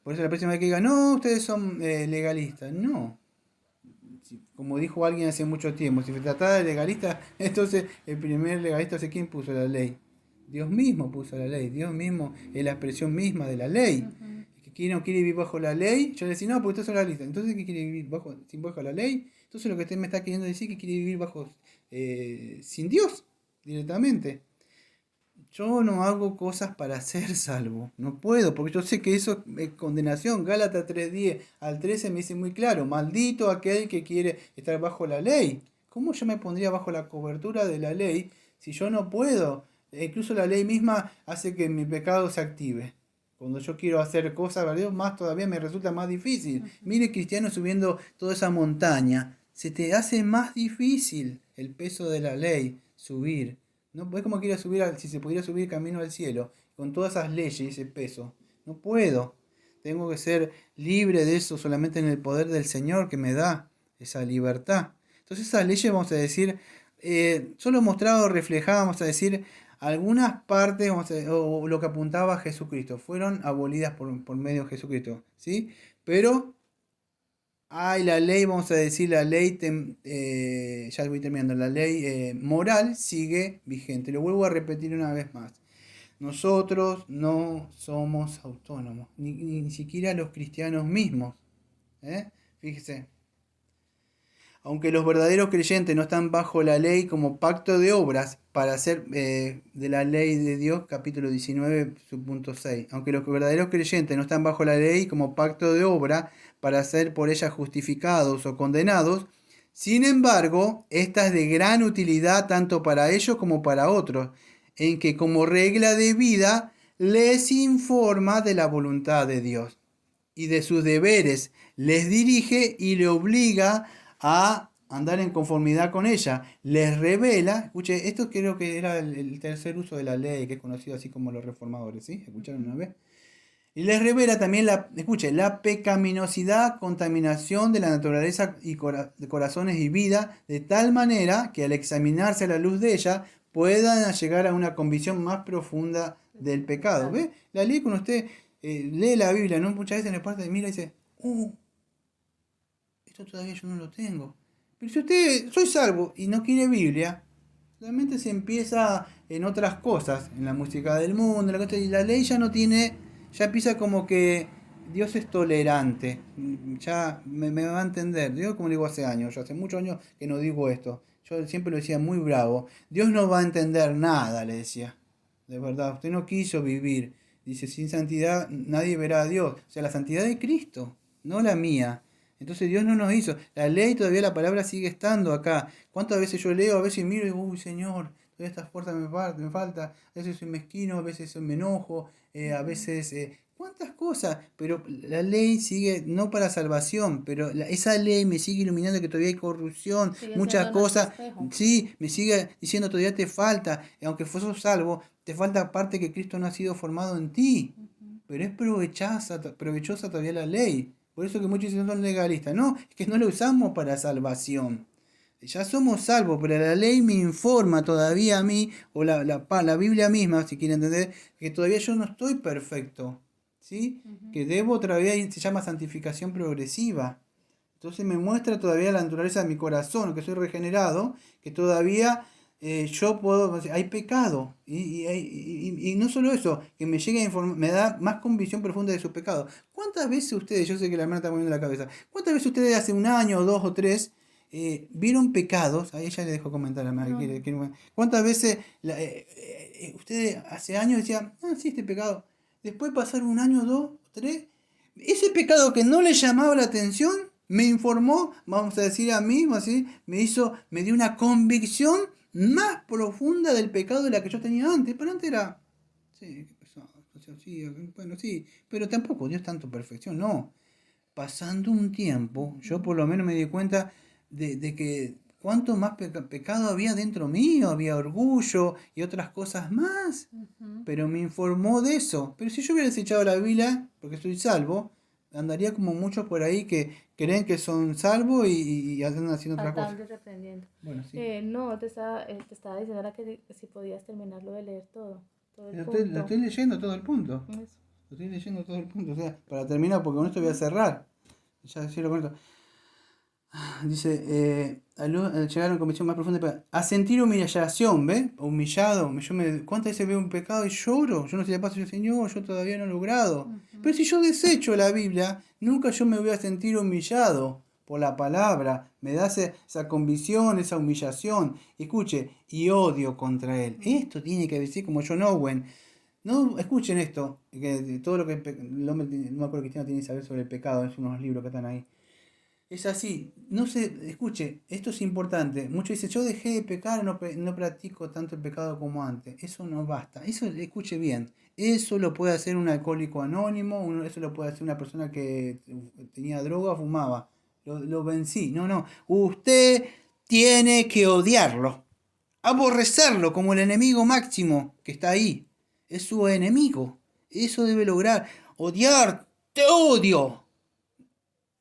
Por eso la próxima vez que digan: no, ustedes son legalistas. No. Como dijo alguien hace mucho tiempo, si se trataba de legalistas, entonces el primer legalista, ¿sé quién puso la ley? Dios mismo puso la ley. Dios mismo es la expresión misma de la ley. ¿Quién no quiere vivir bajo la ley? Yo le decía: no, porque ustedes son legalistas. Entonces, ¿qué quiere vivir bajo la ley? Entonces lo que usted me está queriendo decir es que quiere vivir sin Dios directamente. yo no hago cosas para ser salvo. No puedo, porque yo sé que eso es condenación. Gálatas 3:10 al 13 me dice muy claro, maldito aquel que quiere estar bajo la ley. ¿Cómo yo me pondría bajo la cobertura de la ley si yo no puedo? Incluso la ley misma hace que mi pecado se active. Cuando yo quiero hacer cosas, ¿verdad? Más todavía me resulta más difícil. Mire, cristiano subiendo toda esa montaña. Se te hace más difícil el peso de la ley subir. No es como que ir a subir, si se pudiera subir camino al cielo, con todas esas leyes y ese peso. No puedo. Tengo que ser libre de eso solamente en el poder del Señor que me da esa libertad. Entonces esas leyes, vamos a decir, solo mostrado, reflejado, vamos a decir, algunas partes, o lo que apuntaba a Jesucristo, fueron abolidas por medio de Jesucristo, ¿sí? Pero hay la ley, vamos a decir, la ley, ya voy terminando, la ley moral sigue vigente. Lo vuelvo a repetir una vez más. Nosotros no somos autónomos, ni siquiera los cristianos mismos. Fíjese. Aunque los verdaderos creyentes no están bajo la ley como pacto de obras para hacer de la ley de Dios, capítulo 19, subpunto 6. Aunque los verdaderos creyentes no están bajo la ley como pacto de obra para ser por ella justificados o condenados, sin embargo, esta es de gran utilidad tanto para ellos como para otros, en que como regla de vida les informa de la voluntad de Dios y de sus deberes, les dirige y le obliga a andar en conformidad con ella. Les revela, escuche, esto creo que era el tercer uso de la ley, que es conocido así como los reformadores, ¿sí? ¿Escucharon una vez? Y les revela también la pecaminosidad, contaminación de la naturaleza y de corazones y vida, de tal manera que al examinarse a la luz de ella, puedan llegar a una convicción más profunda del pecado. ¿Ve? La ley, cuando usted lee la Biblia, ¿no? Muchas veces en la parte de mira y dice, esto todavía yo no lo tengo. Pero si usted, soy salvo y no quiere Biblia, realmente se empieza en otras cosas, en la música del mundo, y la ley ya no tiene, ya empieza como que Dios es tolerante, ya me va a entender. Yo como digo hace años, yo hace muchos años que no digo esto, yo siempre lo decía muy bravo, Dios no va a entender nada, le decía, de verdad, usted no quiso vivir, dice, sin santidad nadie verá a Dios, o sea, la santidad de Cristo, no la mía. Entonces Dios no nos hizo. La ley todavía, la palabra sigue estando acá. ¿Cuántas veces yo leo? A veces miro y digo, uy Señor, todas estas fuerzas me falta. A veces soy mezquino, a veces me enojo, a veces... ¿Cuántas cosas? Pero la ley sigue, no para salvación, pero esa ley me sigue iluminando que todavía hay corrupción, Sigue muchas siendo nuestro cosas. espejo. Sí, me sigue diciendo todavía te falta, aunque fueses salvo, te falta parte que Cristo no ha sido formado en ti. Pero es provechosa todavía la ley. Por eso que muchos son legalistas. No, es que no lo usamos para salvación. Ya somos salvos, pero la ley me informa todavía a mí, o la Biblia misma, si quieren entender, que todavía yo no estoy perfecto. ¿Sí? Que debo todavía, se llama santificación progresiva. Entonces me muestra todavía la naturaleza de mi corazón, que soy regenerado, que todavía yo puedo, hay pecado. Y no solo eso, que me llega a informar, me da más convicción profunda de su pecado. ¿Cuántas veces ustedes, yo sé que la hermana está moviendo la cabeza, cuántas veces ustedes hace un año, o 2 o 3, vieron pecados? Ahí ella le dejó comentar a la hermana. ¿Cuántas veces ustedes hace años decían, sí, este pecado? Después pasaron un año, 2, 3, ese pecado que no le llamaba la atención, me informó, vamos a decir a mí, así, me dio una convicción más profunda del pecado de la que yo tenía antes. Pero antes era, sí, qué pesado, o sea, sí, bueno, sí, pero tampoco Dios tanto perfección, no. Pasando un tiempo, yo por lo menos me di cuenta de que cuánto más pecado había dentro mío, había orgullo y otras cosas más. Pero me informó de eso. Pero si yo hubiera desechado la Biblia, porque soy salvo, andaría como muchos por ahí que creen que son salvos y andan haciendo otras cosas. Faltando y reprendiendo. Bueno, sí. No, te estaba diciendo ahora que si podías terminarlo de leer todo el Lo punto. estoy leyendo todo el punto. Eso. Lo estoy leyendo todo el punto. O sea, para terminar, porque con esto voy a cerrar. Ya cierro con esto. Dice, al llegar a una convicción más profunda, a sentir humillación, ¿ves? Humillado. ¿Cuántas veces veo un pecado y lloro? Yo no sé qué pasa, yo, Señor, yo todavía no he logrado. Pero si yo desecho la Biblia, nunca yo me voy a sentir humillado por la palabra, me da esa convicción, esa humillación, escuche, y odio contra él. Esto tiene que decir como John Owen. No, escuchen esto, que todo lo que no me acuerdo que Cristiano tiene que saber sobre el pecado, es unos libros que están ahí. Es así, no se, escuche, esto es importante. Muchos dicen, yo dejé de pecar, no practico tanto el pecado como antes. Eso no basta, eso escuche bien. Eso lo puede hacer un alcohólico anónimo, eso lo puede hacer una persona que tenía droga, fumaba. Lo vencí. No, no. Usted tiene que odiarlo, aborrecerlo como el enemigo máximo que está ahí. Es su enemigo. Eso debe lograr. Odiar, te odio.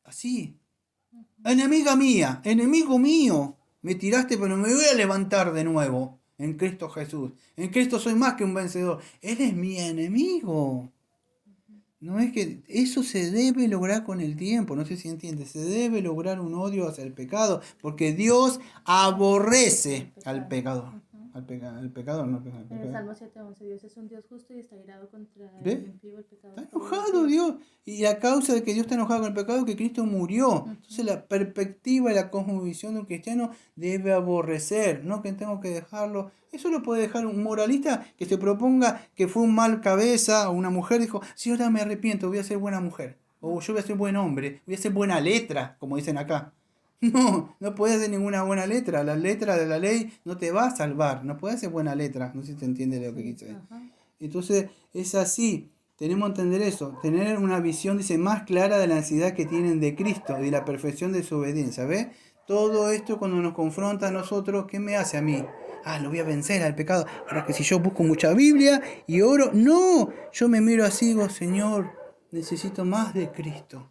Así. Enemiga mía, enemigo mío, me tiraste pero me voy a levantar de nuevo en Cristo Jesús. En Cristo soy más que un vencedor. Él es mi enemigo. No es que eso se debe lograr con el tiempo, no sé si entiende, se debe lograr un odio hacia el pecado, porque Dios aborrece al pecador. Al pecador, no al En el pecador. Salmo 7:11, Dios es un Dios justo y está irado contra ¿Ve? el impío, el pecador. Está enojado Dios. Y a causa de que Dios está enojado con el pecado es que Cristo murió. Entonces la perspectiva y la cosmovisión de un cristiano debe aborrecer, no que tengo que dejarlo. Eso lo puede dejar un moralista que se proponga que fue un mal cabeza o una mujer dijo, si ahora me arrepiento, voy a ser buena mujer. O yo voy a ser buen hombre, voy a ser buena letra, como dicen acá. No, no puedes hacer ninguna buena letra. La letra de la ley no te va a salvar. No puedes hacer buena letra. No sé si te entiende lo que quise decir. Entonces, es así. Tenemos que entender eso. Tener una visión, dice, más clara de la necesidad que tienen de Cristo y de la perfección de su obediencia. ¿Ves? Todo esto cuando nos confronta a nosotros, ¿qué me hace a mí? Ah, lo voy a vencer al pecado. Ahora que si yo busco mucha Biblia y oro, no. Yo me miro así y digo, Señor, necesito más de Cristo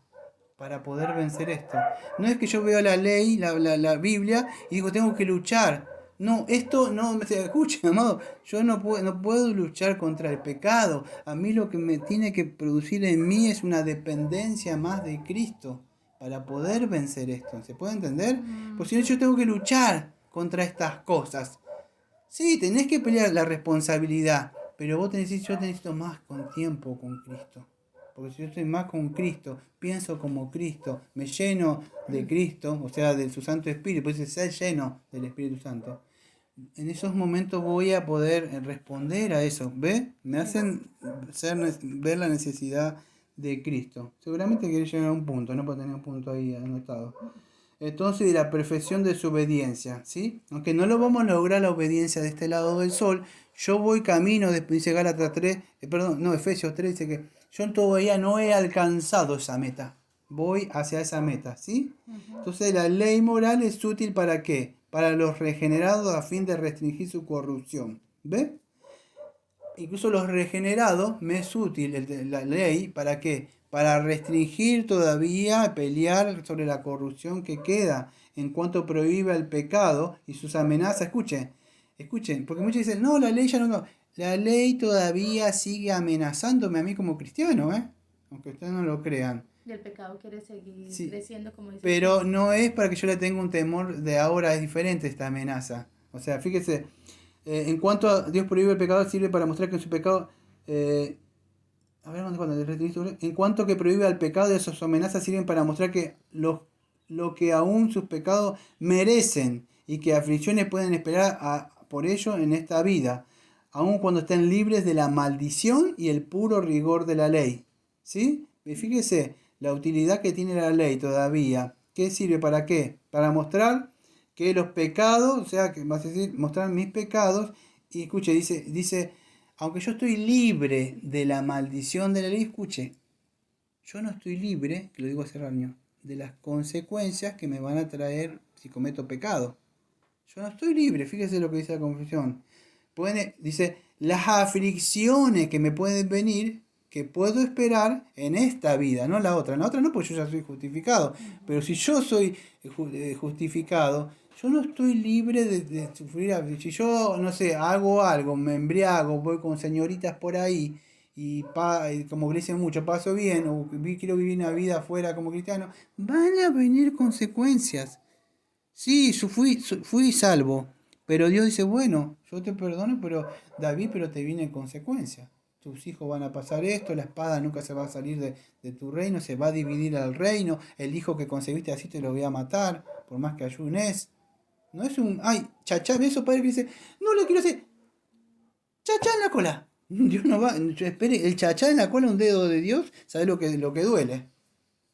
para poder vencer esto. No es que yo veo la ley, la Biblia, y digo, tengo que luchar. No, esto no me escucha, amado. Yo no puedo luchar contra el pecado. A mí lo que me tiene que producir en mí es una dependencia más de Cristo para poder vencer esto. ¿Se puede entender? Pues si no, yo tengo que luchar contra estas cosas. Sí, tenés que pelear la responsabilidad, pero vos tenés que decir, yo necesito más con tiempo con Cristo. Porque si yo estoy más con Cristo, pienso como Cristo, me lleno de Cristo, o sea, de su Santo Espíritu, pues ser lleno del Espíritu Santo. En esos momentos voy a poder responder a eso. ¿Ve? Me hacen ver la necesidad de Cristo. Seguramente querés llegar a un punto, no puedo tener un punto ahí anotado. Entonces, de la perfección de su obediencia, ¿sí? Aunque no lo vamos a lograr la obediencia de este lado del sol, yo voy camino, dice Gálatas 3, Efesios 3 dice que yo todavía no he alcanzado esa meta. Voy hacia esa meta, ¿sí? Entonces, la ley moral es útil ¿para qué? Para los regenerados a fin de restringir su corrupción. ¿Ve? Incluso los regenerados me es útil la ley ¿para qué? Para restringir todavía, pelear sobre la corrupción que queda en cuanto prohíbe el pecado y sus amenazas. Escuchen, porque muchos dicen, no, la ley ya no. La ley todavía sigue amenazándome a mí como cristiano, aunque ustedes no lo crean. Y el pecado quiere seguir Sí, creciendo, como dice. pero no es para que yo le tenga un temor de ahora, es diferente esta amenaza. O sea, fíjese, en cuanto a Dios prohíbe el pecado, sirve para mostrar que en su pecado... en cuanto que prohíbe al pecado, esas amenazas sirven para mostrar que lo que aún sus pecados merecen y que aflicciones pueden esperar por ello en esta vida, aun cuando estén libres de la maldición y el puro rigor de la ley. ¿Sí? Y fíjese la utilidad que tiene la ley todavía. ¿Qué sirve para qué? Para mostrar que los pecados, o sea, que vas a decir, mostrar mis pecados, y escuche, dice, aunque yo estoy libre de la maldición de la ley, escuche, yo no estoy libre, que lo digo hace años, de las consecuencias que me van a traer si cometo pecado. Yo no estoy libre, fíjese lo que dice la confesión. Dice, las aflicciones que me pueden venir, que puedo esperar en esta vida, no la otra. En la otra no, porque yo ya soy justificado. Pero si yo soy justificado, yo no estoy libre de sufrir. Si yo, no sé, hago algo, me embriago, voy con señoritas por ahí, y como le dicen mucho, paso bien, o quiero vivir una vida afuera como cristiano, van a venir consecuencias. Sí, yo fui salvo. Pero Dios dice, bueno, yo te perdono, pero David, pero te viene en consecuencia. tus hijos van a pasar esto, la espada nunca se va a salir de tu reino, se va a dividir al reino, el hijo que concebiste así te lo voy a matar, por más que ayunes. No es un, ay, chachá, eso padre que dice, no le quiero hacer, chachá en la cola. Dios no va, espere, el chachá en la cola, un dedo de Dios, ¿sabe lo que duele?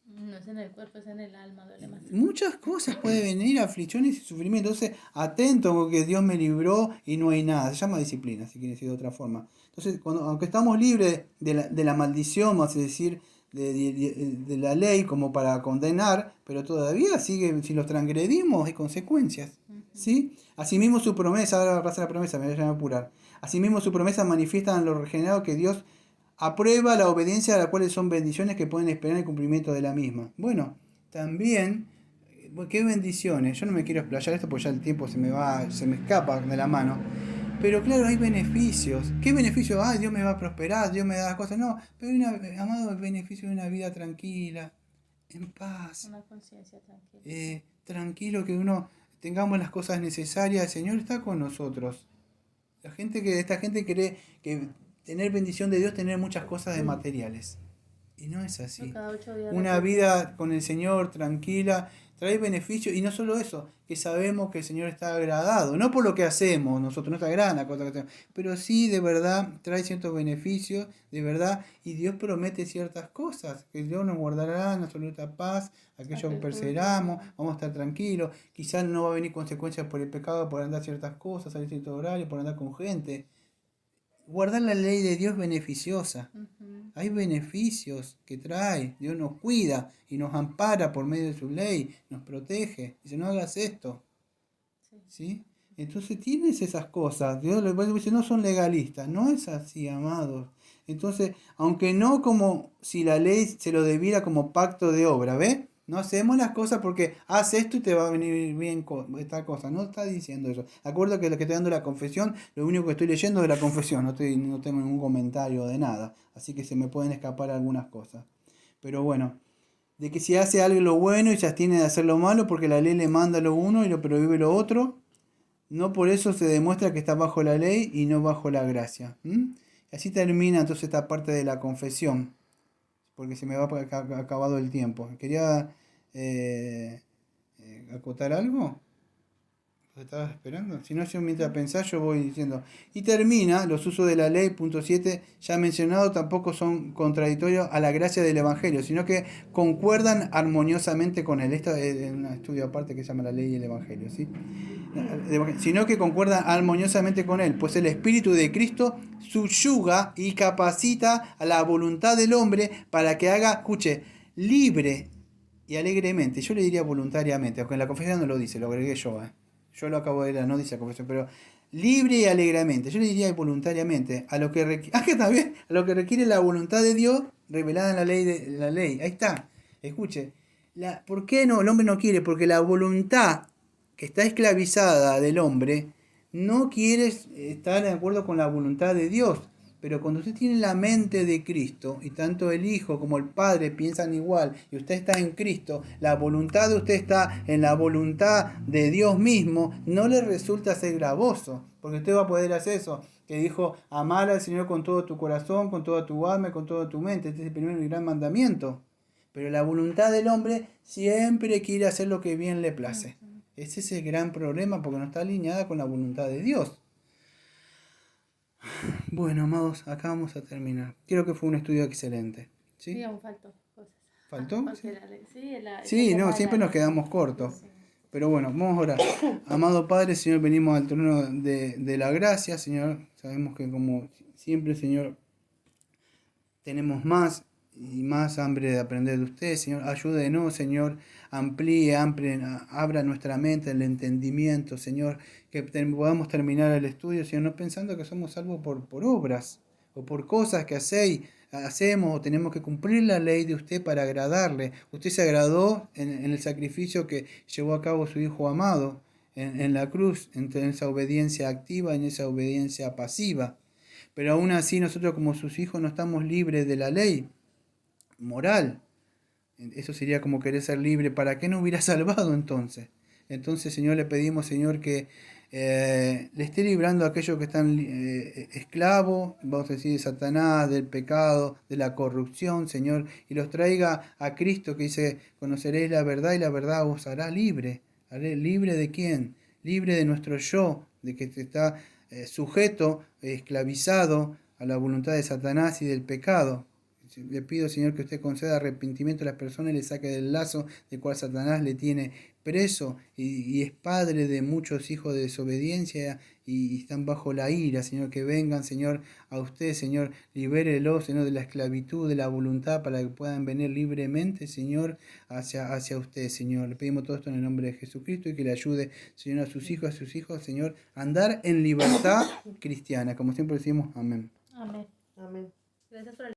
No es en el cuerpo, es en el alma, duele más. Muchas cosas pueden venir, aflicciones y sufrimiento. Entonces, atento con que Dios me libró y no hay nada. Se llama disciplina, si quiere decir de otra forma. Entonces, aunque estamos libres de la maldición, vamos a decir, de la ley como para condenar, pero todavía sigue, si los transgredimos, hay consecuencias. ¿Sí? Asimismo su promesa, ahora pasa la promesa, me voy a apurar. Asimismo su promesa manifiesta en lo regenerado que Dios aprueba la obediencia a la cual son bendiciones que pueden esperar el cumplimiento de la misma. Bueno, también, qué bendiciones. Yo no me quiero explayar esto porque ya el tiempo se me escapa de la mano. Pero claro, hay beneficios. ¿Qué beneficio? Ay, Dios me va a prosperar, Dios me da las cosas. No, pero amado, el beneficio de una vida tranquila, en paz. Una conciencia tranquila. Tranquilo, que uno tengamos las cosas necesarias. El Señor está con nosotros. Esta gente cree que tener bendición de Dios, tener muchas cosas de materiales. Y no es así. Cada 8 días Una vida con el Señor tranquila trae beneficios, y no solo eso, que sabemos que el Señor está agradado, no por lo que hacemos, nosotros no está agrada la cosa que hacemos, pero sí de verdad trae ciertos beneficios, de verdad, y Dios promete ciertas cosas, que Dios nos guardará en absoluta paz, aquello que perseveramos, vamos a estar tranquilos, quizás no va a venir consecuencias por el pecado, por andar ciertas cosas, salir cierto horario, por andar con gente. Guardar la ley de Dios es beneficiosa. Hay beneficios que trae. Dios nos cuida y nos ampara por medio de su ley, nos protege. Dice, no hagas esto. ¿Sí? Entonces tienes esas cosas. Dios dice, no son legalistas. No es así, amados. Entonces, aunque no como si la ley se lo debiera como pacto de obra, ¿ves? No hacemos las cosas porque haz esto y te va a venir bien esta cosa. No está diciendo eso. Acuerdo que lo que estoy dando la confesión, lo único que estoy leyendo es la confesión. No tengo ningún comentario de nada. Así que se me pueden escapar algunas cosas. Pero bueno, de que si hace algo lo bueno y se abstiene de hacer lo malo porque la ley le manda lo uno y lo prohíbe lo otro, no por eso se demuestra que está bajo la ley y no bajo la gracia. Así termina entonces esta parte de la confesión, porque se me va acabado el tiempo. Quería acotar algo. ¿Lo estabas esperando? Si no, yo mientras pensás yo voy diciendo. Y termina, los usos de la ley, punto 7, ya mencionado, tampoco son contradictorios a la gracia del Evangelio, sino que concuerdan armoniosamente con él. Esto es un estudio aparte que se llama la ley y el Evangelio, ¿sí? Sino que concuerdan armoniosamente con él, pues el Espíritu de Cristo subyuga y capacita a la voluntad del hombre para que haga, escuche, libre y alegremente. Yo le diría voluntariamente, aunque en la confesión no lo dice, lo agregué yo. Yo lo acabo de leer, no dice la confesión, pero libre y alegremente. Yo le diría voluntariamente, a lo que requiere la voluntad de Dios revelada en la ley. Ahí está. Escuche, ¿por qué no? El hombre no quiere, porque la voluntad que está esclavizada del hombre no quiere estar de acuerdo con la voluntad de Dios. Pero cuando usted tiene la mente de Cristo, y tanto el Hijo como el Padre piensan igual, y usted está en Cristo, la voluntad de usted está en la voluntad de Dios mismo, no le resulta ser gravoso, porque usted va a poder hacer eso, que dijo, amar al Señor con todo tu corazón, con toda tu alma y con toda tu mente. Este es el primer y gran mandamiento. Pero la voluntad del hombre siempre quiere hacer lo que bien le place. Ese es el gran problema, porque no está alineada con la voluntad de Dios. Bueno, amados, acá vamos a terminar. Creo que fue un estudio excelente. ¿Sí? Sí, aún faltó cosas. ¿Faltó? Sí, No, siempre nos quedamos cortos. Sí. Pero bueno, vamos a orar. Amado Padre, Señor, venimos al trono de la gracia, Señor. Sabemos que como siempre, Señor, tenemos más y más hambre de aprender de usted, Señor. Ayúdenos, Señor. Abra nuestra mente, el entendimiento, Señor. Que podamos terminar el estudio, Señor, no pensando que somos salvos por obras o por cosas que hacemos o tenemos que cumplir la ley de usted para agradarle. Usted se agradó en el sacrificio que llevó a cabo su Hijo amado en la cruz, en esa obediencia activa, en esa obediencia pasiva. Pero aún así nosotros como sus hijos no estamos libres de la ley moral. Eso sería como querer ser libre. ¿Para qué nos hubiera salvado entonces? Entonces, Señor, le pedimos, Señor, que le esté librando a aquellos que están esclavos, vamos a decir, de Satanás, del pecado, de la corrupción, Señor, y los traiga a Cristo que dice, conoceréis la verdad y la verdad os hará libre. ¿Libre de quién? Libre de nuestro yo, de que está sujeto, esclavizado a la voluntad de Satanás y del pecado. Le pido, Señor, que usted conceda arrepentimiento a las personas y le saque del lazo del cual Satanás le tiene preso y es padre de muchos hijos de desobediencia y están bajo la ira, Señor, que vengan, Señor, a usted, Señor, libérelos, Señor, de la esclavitud, de la voluntad, para que puedan venir libremente, Señor, hacia usted, Señor. Le pedimos todo esto en el nombre de Jesucristo y que le ayude, Señor, a sus hijos, Señor, a andar en libertad cristiana, como siempre decimos, amén. Amén. Amén. Gracias por el